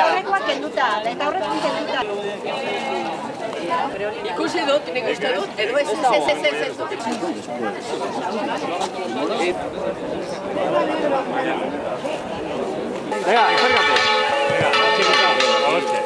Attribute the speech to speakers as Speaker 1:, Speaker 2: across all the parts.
Speaker 1: Horrekoak kenduta, eta horrekoak kenduta.
Speaker 2: Ikusi dut, nik uste dut, edo ez.
Speaker 3: Venga, encárgate. Venga, chiquita, a verte.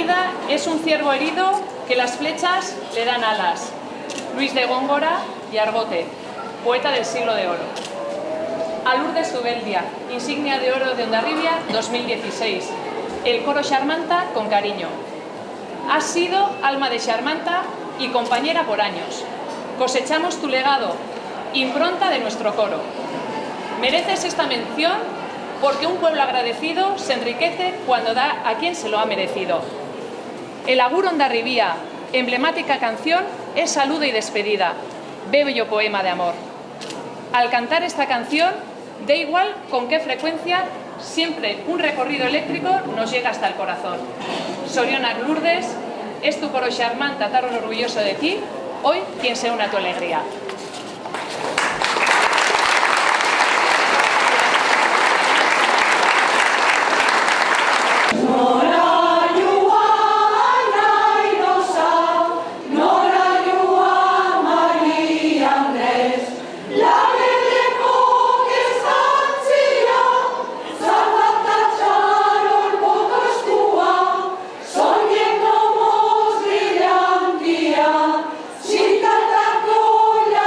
Speaker 4: vida es un ciervo herido que las flechas le dan alas. Luis de Góngora y Argote, poeta del siglo de oro. A Lourdes Zubeldia, insignia de oro de Hondarribia 2016. El coro Xarmanta con cariño. Has sido alma de Xarmanta y compañera por años. Cosechamos tu legado, impronta de nuestro coro. Mereces esta mención porque un pueblo agradecido se enriquece cuando da a quien se lo ha merecido. El Agur Hondarribia, emblemática canción, es saludo y despedida, bello poema de amor. Al cantar esta canción, da igual con qué frecuencia, siempre un recorrido eléctrico nos llega hasta el corazón. Sorionak Lourdes, es tu coro Xarmanta tan orgulloso de ti, hoy quien se une a tu alegría.
Speaker 5: Sin cantar con la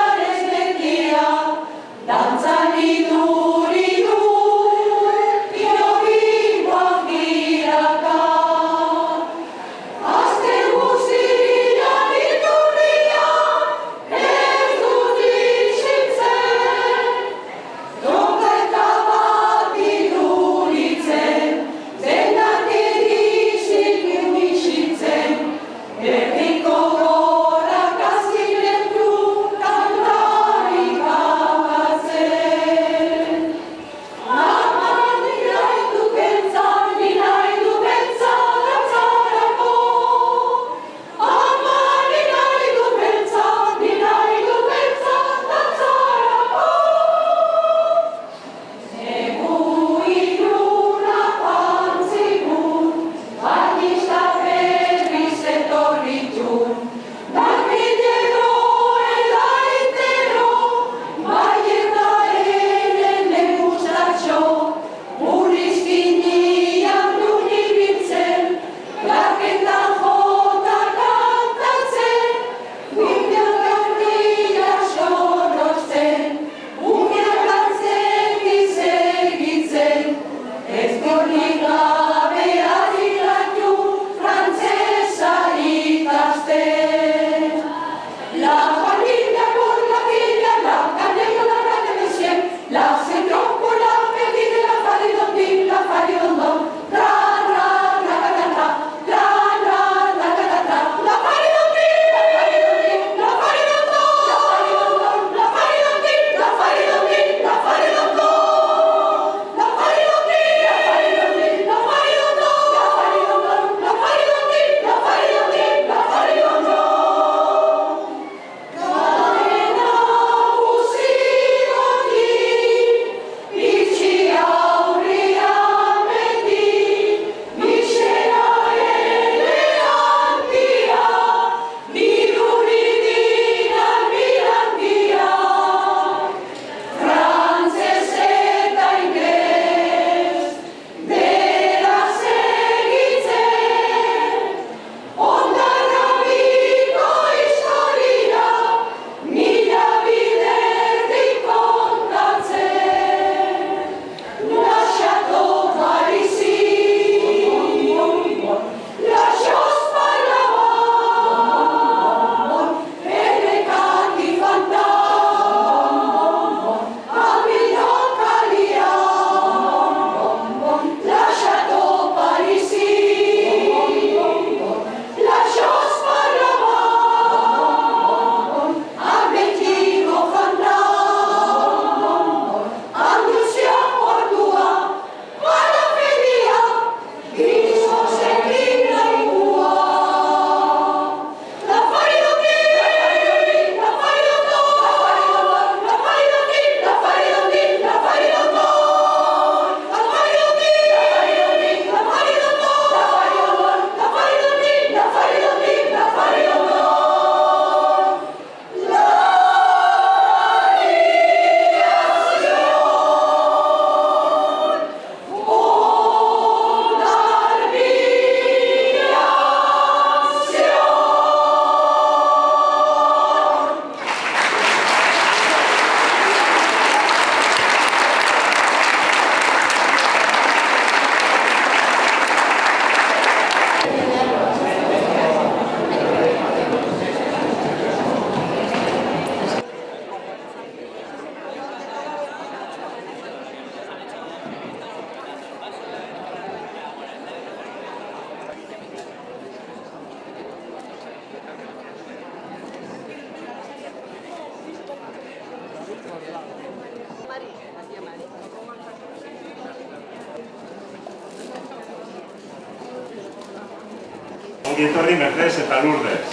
Speaker 3: ongi etorri Mercedes eta Lourdes.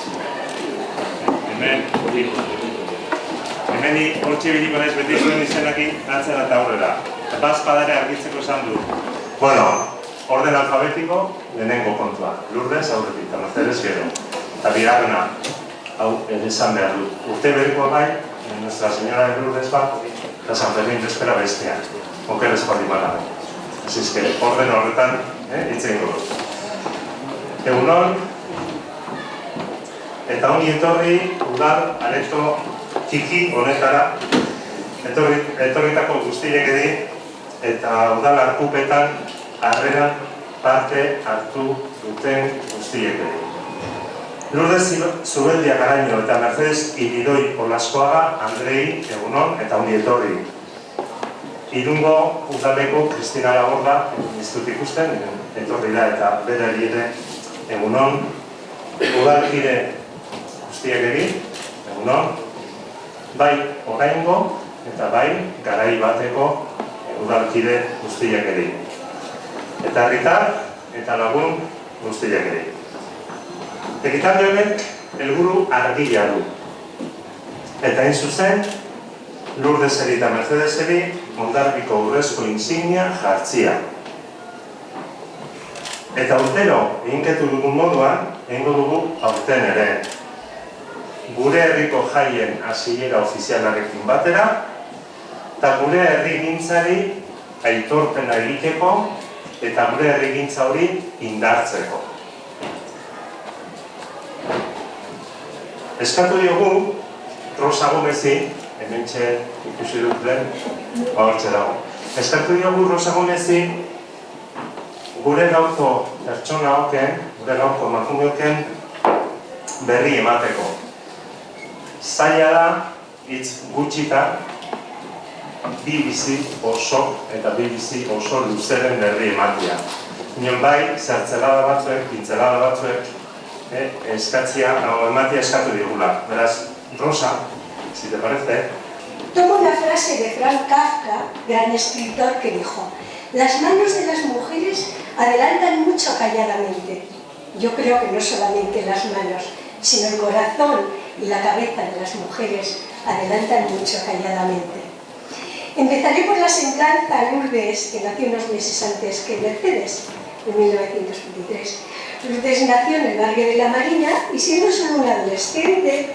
Speaker 3: Hemen hortxe biliko naiz beti zuen izenakin atzera eta aurrera. Bazpadare argitzeko esan du. Bueno, orden alfabetiko lehenengo kontua. Lourdes aurretik, eta Mercedes gero. Eta bigarrena, hau esan behar dut. Urte berikoa bai, Nuestra Señora de Lourdes bat, eta San Fermín de Espera bestean. Okeres baldin bada. Así es que orden horretan hitz egingo dut. Egunon, eta ongi etorri udal areto txiki honetara etorritako guztiek edi eta udal arkupetan harreran parte hartu duten guztiek edi. Lourdes Zubeldia Garaño eta Mercedes Iridoi Olaskoaga Andrei egunon eta ongi etorri. Irungo udaleko Cristina Laborda ez dut ikusten, etorri da eta bere ere egunon. Udalkide guztiek edi, egunon. Bai oraingo eta bai garai bateko udalkide guztiak ere. Eta herritar eta lagun guztiak ere. Ekitaldi honek helburu argia du. Eta hain zuzen, Lourdeseri eta Mercedeseri Hondarbiko urrezko insignia jartzia. Eta urtero eginketu dugun moduan, egingo dugu aurten ere. Gure herriko jaien hasiera ofizialarekin batera, eta gure herrigintzari aitorpena egiteko eta gure herrigintza hori indartzeko. Eskatu diogu Rosa Gomezi, hementxe ikusi dut den, hortxe dago. Eskatu diogu Rosa Gomezi gure gaurko pertsona hoken, gure gaurko emakume hoken berri emateko. Zaila da, hitz gutxita, bi bizi oso eta bi bizi oso luzeren berri ematia. Nion bai, zertzelada batzuek, pintzelada batzuek, ematia eskatu digula. Beraz, Rosa, si te parece.
Speaker 5: Tomo una frase de Franz Kafka, gran escritor, que dijo: las manos de las mujeres adelantan mucho calladamente. Yo creo que no solamente las manos, sino el corazón y la cabeza de las mujeres adelantan mucho calladamente. Empezaré por la semblanza a Lourdes, que nació unos meses antes que Mercedes, en 1923. Lourdes nació en el barrio de La Marina y siendo solo una adolescente,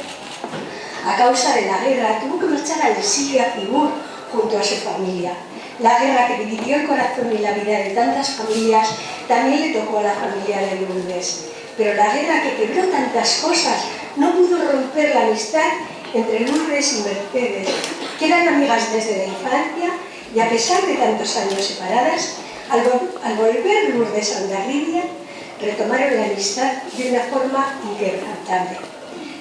Speaker 5: a causa de la guerra, tuvo que marchar al exilio a Cibur junto a su familia. La guerra que dividió el corazón y la vida de tantas familias también le tocó a la familia de Lourdes. Pero la guerra que quebró tantas cosas no pudo romper la amistad entre Lourdes y Mercedes, que eran amigas desde la infancia y a pesar de tantos años separadas, al volver Lourdes a Hondarribia, retomaron la amistad de una forma inquebrantable.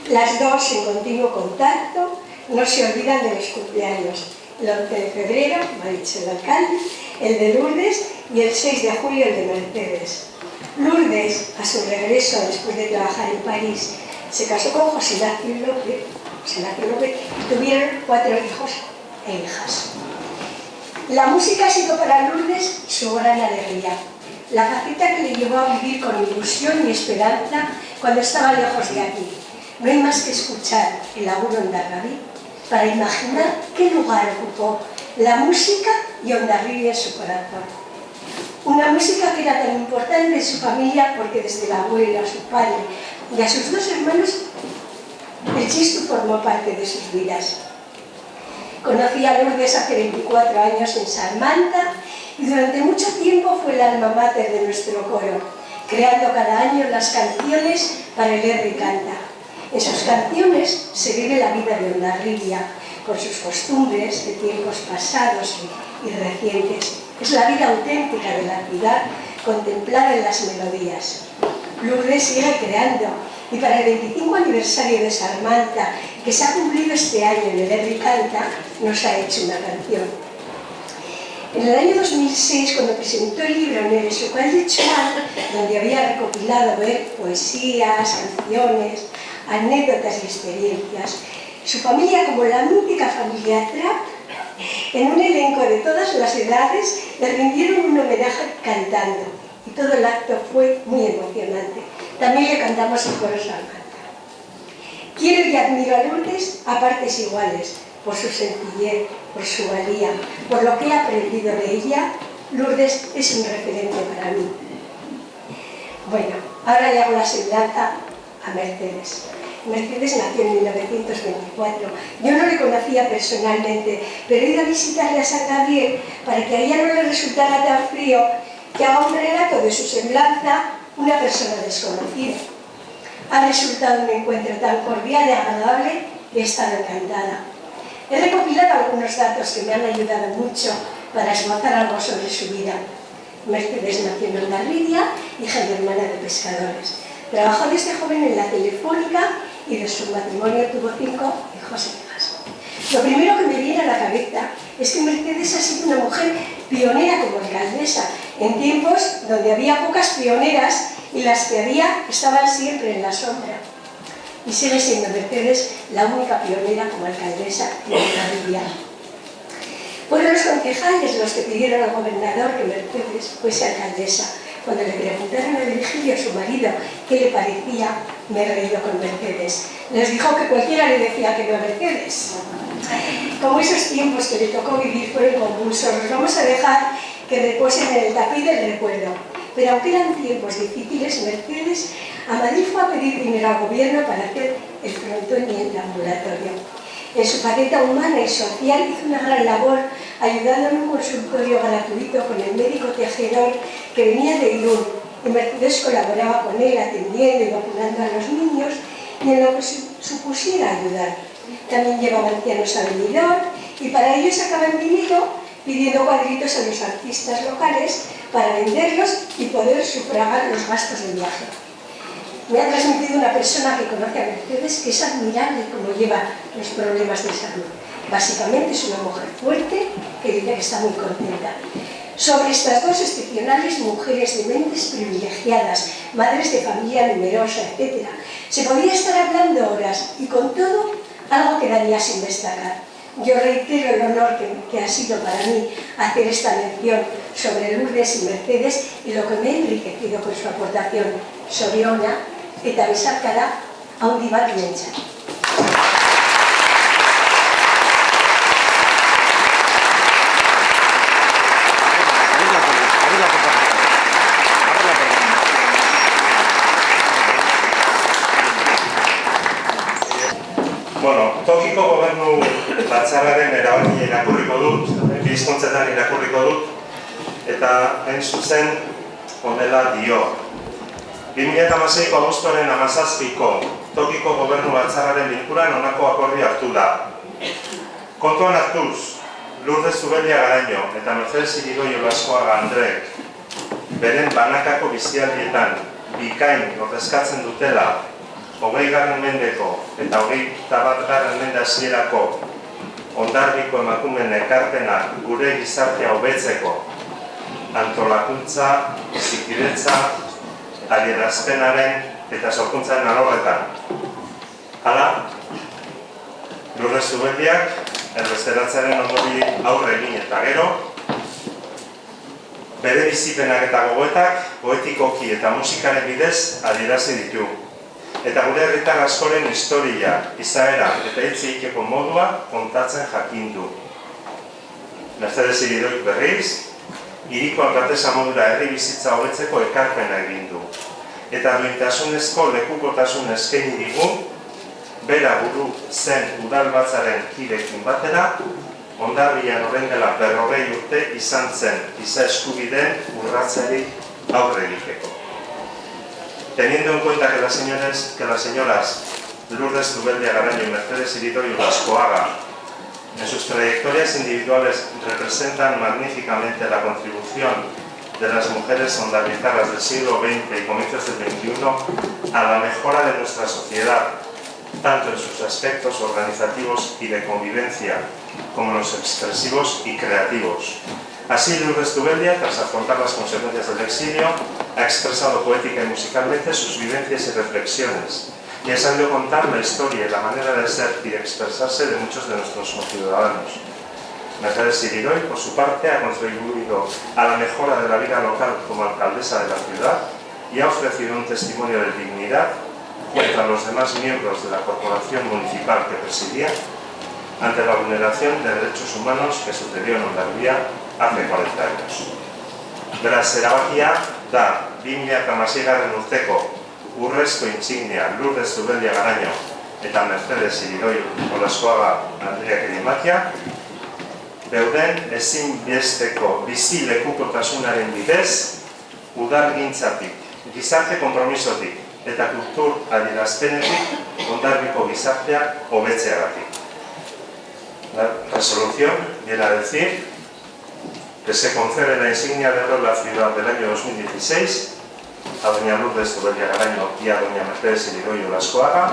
Speaker 5: Las dos, en continuo contacto, no se olvidan de los cumpleaños. El 11 de febrero, me ha dicho el alcalde, el de Lourdes, y el 6 de julio el de Mercedes. Lourdes, a su regreso después de trabajar en París, se casó con José Ignacio López y tuvieron 4 hijos e hijas. La música ha sido para Lourdes su gran alegría, la faceta que le llevó a vivir con ilusión y esperanza cuando estaba lejos de aquí. No hay más que escuchar el agudo Hondarribia para imaginar qué lugar ocupó la música y Hondarribia en su corazón. Una música que era tan importante en su familia porque desde la abuela, su padre y a sus 2 hermanos, el chistu formó parte de sus vidas. Conocí a Lourdes hace 24 años en Sarmanta y durante mucho tiempo fue el alma mater de nuestro coro, creando cada año las canciones para el R. Canta. En sus canciones se vive la vida de Hondarribia, con sus costumbres de tiempos pasados y recientes. Es la vida auténtica de la ciudad contemplada en las melodías. Lourdes sigue creando y para el 25 aniversario de Sarmanta, que se ha cumplido este año en el R. Canta, nos ha hecho una canción. En el año 2006, cuando presentó el libro Nere Sucal de Chuan, donde había recopilado poesías, canciones, anécdotas y experiencias, su familia, como la mítica familia Trapp, en un elenco de todas las edades, le rindieron un homenaje cantando. y todo el acto fue muy emocionante. También le cantamos el coro Salmanta. Quiero y admiro a Lourdes a partes iguales, por su sencillez, por su valía, por lo que he aprendido de ella. Lourdes es un referente para mí. Bueno, ahora le hago la semblanza a Mercedes. Mercedes nació en 1924. Yo no le conocía personalmente, pero he ido a visitarle a San Gabriel para que a ella no le resultara tan frío que haga un relato de su semblanza una persona desconocida. Ha resultado un encuentro tan cordial y agradable que he estado encantada. He recopilado algunos datos que me han ayudado mucho para esbozar algo sobre su vida. Mercedes nació en Hondarribia, hija y hermana de pescadores. Trabajó desde joven en la Telefónica y de su matrimonio tuvo 5 hijos e hijas. Lo primero que me viene a la cabeza es que Mercedes ha sido una mujer pionera como alcaldesa, en tiempos donde había pocas pioneras y las que había estaban siempre en la sombra. Y sigue siendo Mercedes la única pionera como alcaldesa en Hondarribia. Fueron los concejales los que pidieron al gobernador que Mercedes fuese alcaldesa. Cuando le preguntaron a Virgilio, su marido, qué le parecía, me he reído con Mercedes. Les dijo que cualquiera le decía que no a Mercedes. Como esos tiempos que le tocó vivir fueron convulsos, los vamos a dejar que reposen en el tapiz del recuerdo. Pero aunque eran tiempos difíciles, Mercedes a Madrid fue a pedir dinero al gobierno para hacer el frontón y el ambulatorio. En su faceta humana y social hizo una gran labor ayudando en un consultorio gratuito con el médico tejedor que venía de Irún, y Mercedes colaboraba con él atendiendo y vacunando a los niños y en lo que supusiera ayudar. También llevaba ancianos a Benidorm y para ello sacaban dinero pidiendo cuadritos a los artistas locales para venderlos y poder sufragar los gastos de viaje. Me ha transmitido una persona que conoce a Mercedes que es admirable cómo lleva los problemas de salud. Básicamente es una mujer fuerte que dice que está muy contenta. Sobre estas dos excepcionales mujeres de mentes privilegiadas, madres de familia numerosa, etc., se podría estar hablando horas y con todo algo quedaría sin destacar. Yo reitero el honor que ha sido para mí hacer esta mención sobre Lourdes y Mercedes y lo que me ha enriquecido con su aportación sobre Ona eta besarkada handi bat nientzat.
Speaker 3: Bueno, tokiko gobernu batzarraren erabakia irakurriko dut, bi hizkuntzetan irakurriko dut, eta hain zuzen honela dio. 2016ko abuztuaren 17ko tokiko gobernu batzarraren bilkuran honako akordioa hartu da. Kontuan hartuz, Lourdes Zubelia Garaño eta Mercedes Irigoyen Olaskoaga Andreek beren banakako bizialdietan bikain ordezkatzen dutela 20. mendeko eta 21. mende hasierako Hondarribiko emakumeen ekarpena gure gizartea hobetzeko antolakuntza, bizikidetza, adierazpenaren eta sorkuntzaren alorretan. Hala, Lourdes Zubeliak erbesteratzearen ondori aurre egin eta gero, bere bizipenak eta gogoetak poetikoki eta musikaren bidez adierazi ditu. Eta gure herritar askoren historia, izaera eta hitz egiteko modua kontatzen jakin du. Mercedes Irigoyen berriz, hiriko alkatesa modura herri bizitza hobetzeko ekarpena egin du. Eta duintasunezko lekukotasun eskaini digu, bera buru zen udalbatzaren kidekin batera, Hondarribian orain dela 40 urte izan zen giza eskubideen urratzeari aurre egiteko. Teniendo en cuenta que las señoras Lourdes Zubelia Garaño y Mercedes Irigoyen Olaskoaga en sus trayectorias individuales representan magníficamente la contribución de las mujeres hondarribianas del siglo XX y comienzos del XXI a la mejora de nuestra sociedad, tanto en sus aspectos organizativos y de convivencia, como en los expresivos y creativos. Así, Lourdes Zubelia, tras afrontar las consecuencias del exilio, ha expresado poética y musicalmente sus vivencias y reflexiones, y ha sabido contar la historia y la manera de ser y de expresarse de muchos de nuestros conciudadanos. Mercedes Irigoy, por su parte, ha contribuido a la mejora de la vida local como alcaldesa de la ciudad y ha ofrecido un testimonio de dignidad junto a los demás miembros de la corporación municipal que presidía ante la vulneración de derechos humanos que sucedió en Hondarribia hace 40 años. Beraz, erabakia da 2016 urteko urrezko insignia Lourdes Zubeldia Garaño eta Mercedes Irigoy Olaskoaga Andreak ematea, beuden ezinbesteko bizi lekukotasunaren bidez, udargintzatik, gizarte konpromisotik eta kultur adierazpenetik Hondarribiko gizarteak hobetzeagatik. La resolución viene a decir que se concede la insignia de oro de la ciudad del año 2016 a doña Lourdes Zubeldia Garaño y a doña Mercedes Irigoy Olaskoaga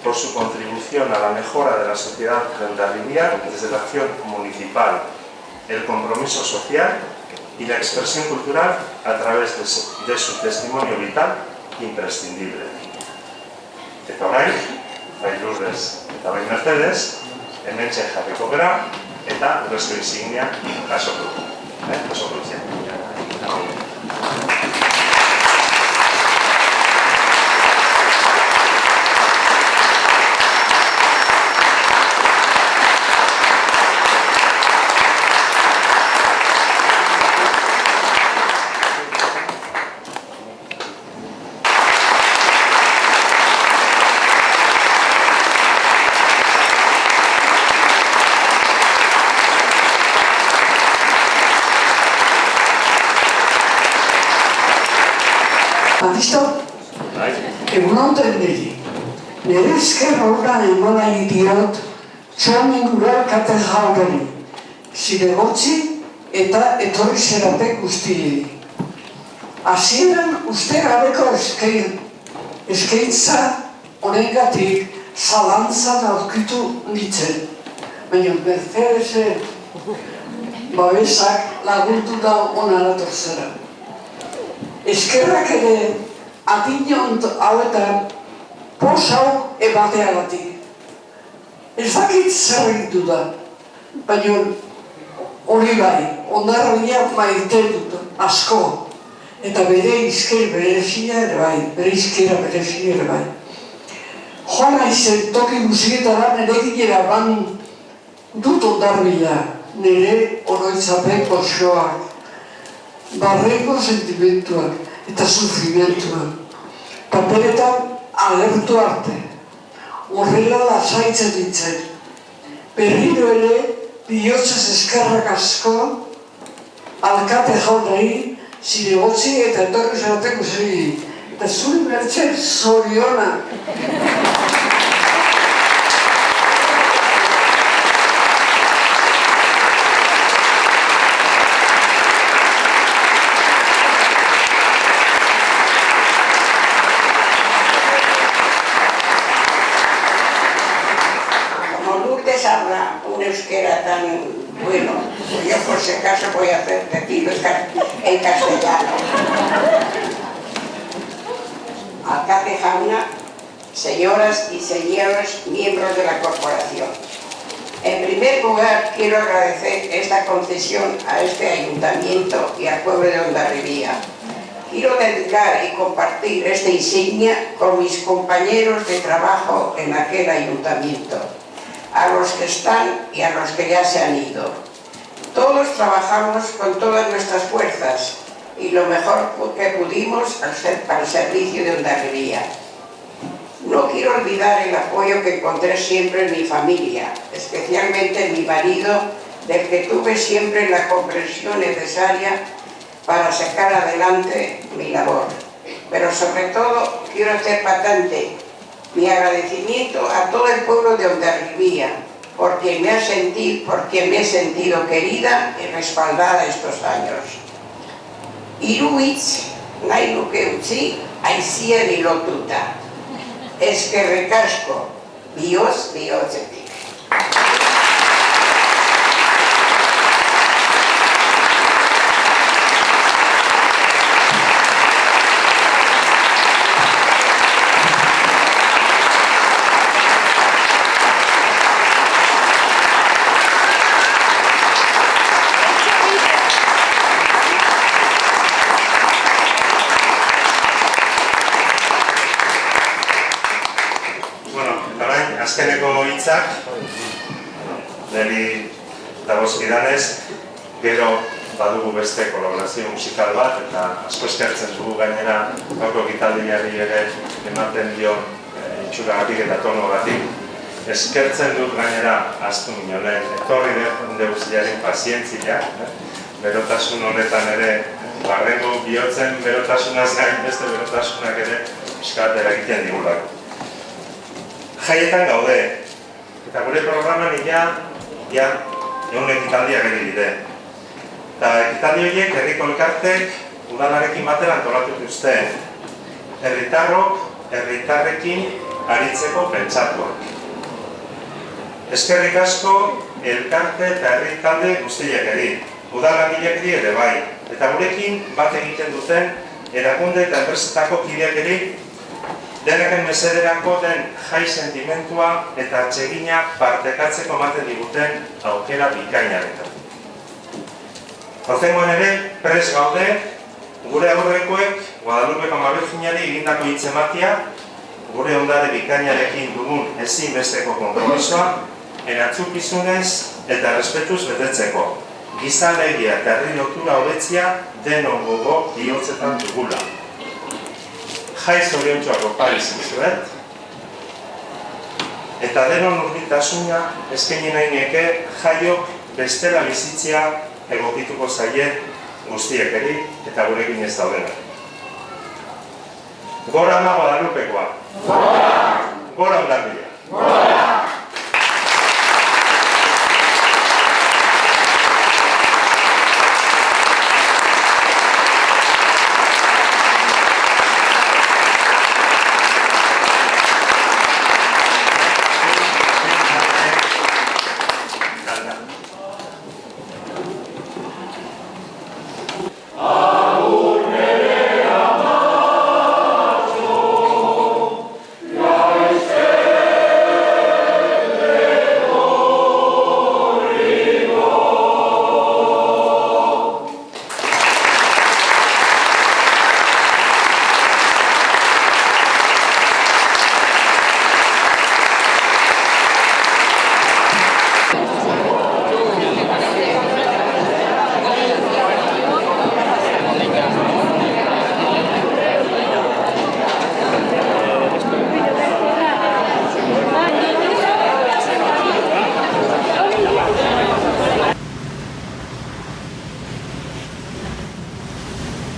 Speaker 3: por su contribución a la mejora de la sociedad de Hondarribia desde la acción municipal, el compromiso social y la expresión cultural a través de su testimonio vital imprescindible. Eta orain, bai Lourdes eta bai Mercedes, hementxe jarriko gara eta urrezko insignia jasoko dugu. Jasoko dugu.
Speaker 6: Listo? Egun onten diri. Nire esker horretan emana idiot txomin gura kate jaurari, zinegotzi eta etorri zeratek guztiei. Hasieran uste gabeko eskaintza honengatik zalantzan aurkitu nintzen. Baina Mercedesen babesak laguntu da onara torzera. Eskerrak ere adinont hauetan pos hau emateagatik. Ez dakit zer egitu da, baina hori bai, Hondarribia maite dut asko, eta bere izker berezia ere bai, bere izkera berezia ere bai. Joan aizen toki musiketara nire ginera ban dut Hondarribia, nire oroitzapen osoak. Barreko sentimentuak eta sufrimentuak, paperetan agertu arte, horrela lasaitzen ditzen. Berriro ere, bihotzez eskerrak asko, alkate jaunari, zinegotzi eta etorri zerateko zeri. Eta zuri Mertxe zorionak.
Speaker 1: Habla un euskera tan bueno, yo por si acaso voy a hacer decirlo en castellano. Alcalde Jauna, señoras y señores miembros de la corporación. En primer lugar, quiero agradecer esta concesión a este ayuntamiento y al pueblo de Hondarribia. Quiero dedicar y compartir esta insignia con mis compañeros de trabajo en aquel ayuntamiento, a los que están y a los que ya se han ido. Todos trabajamos con todas nuestras fuerzas y lo mejor que pudimos para el servicio de Hondarribia. No quiero olvidar el apoyo que encontré siempre en mi familia, especialmente en mi marido, del que tuve siempre la comprensión necesaria para sacar adelante mi labor. Pero sobre todo quiero hacer patente mi agradecimiento a todo el pueblo de Hondarribia, por quien me he sentido querida y respaldada estos años. Iruitz nahi nuke utzi aizien lotuta. Eskerrik asko, bihotz bihotzetik.
Speaker 3: azkeneko hitzak, niri dagozkidanez, gero badugu beste kolaborazio musikal bat, eta asko eskertzen dugu gainera gaurko ekitaldiari ere ematen dion itxuragatik eta tonogatik. Eskertzen dut gainera Astun Minolen etorri deuziaren pazientzia, berotasun horretan ere barrengo bihotzen berotasunaz gain beste berotasunak ere pixkatera egiten digulako. Jaietan gaude, eta gure programan egun ekitaldiak ere dide. Eta ekitaldi horiek herriko elkartek udalarekin batera antolatu dituzte. Herritarrok herritarrekin aritzeko pentsatuak. Eskerrik asko elkarte eta herri talde guztiak eri, udalagileak ere bai, eta gurekin bat egiten duten erakunde eta enpresetako kideak eri, denaken mesederako den jai sentimentua eta atsegina partekatzeko ematen diguten aukera bikainaretan. Hortengoan ere, prest gaude, gure aurrekoek Guadalupeko Mabelginari egindako hitzematia, gure ondare bikainarekin dugun ezinbesteko konpromisoa, erantzukizunez eta respetuz betetzeko. Gizalegia eta herri lotura hobetzia denon gogo bihotzetan dugula. Jai zoriontsuak opa izan zuet, eta denon urritasuna eskaini nahi nieke jaiok bestela bizitzea egokituko zaien guztiek eri eta gurekin ez daudenak. Gora ama Guadalupekoa! Gora Hondarribia!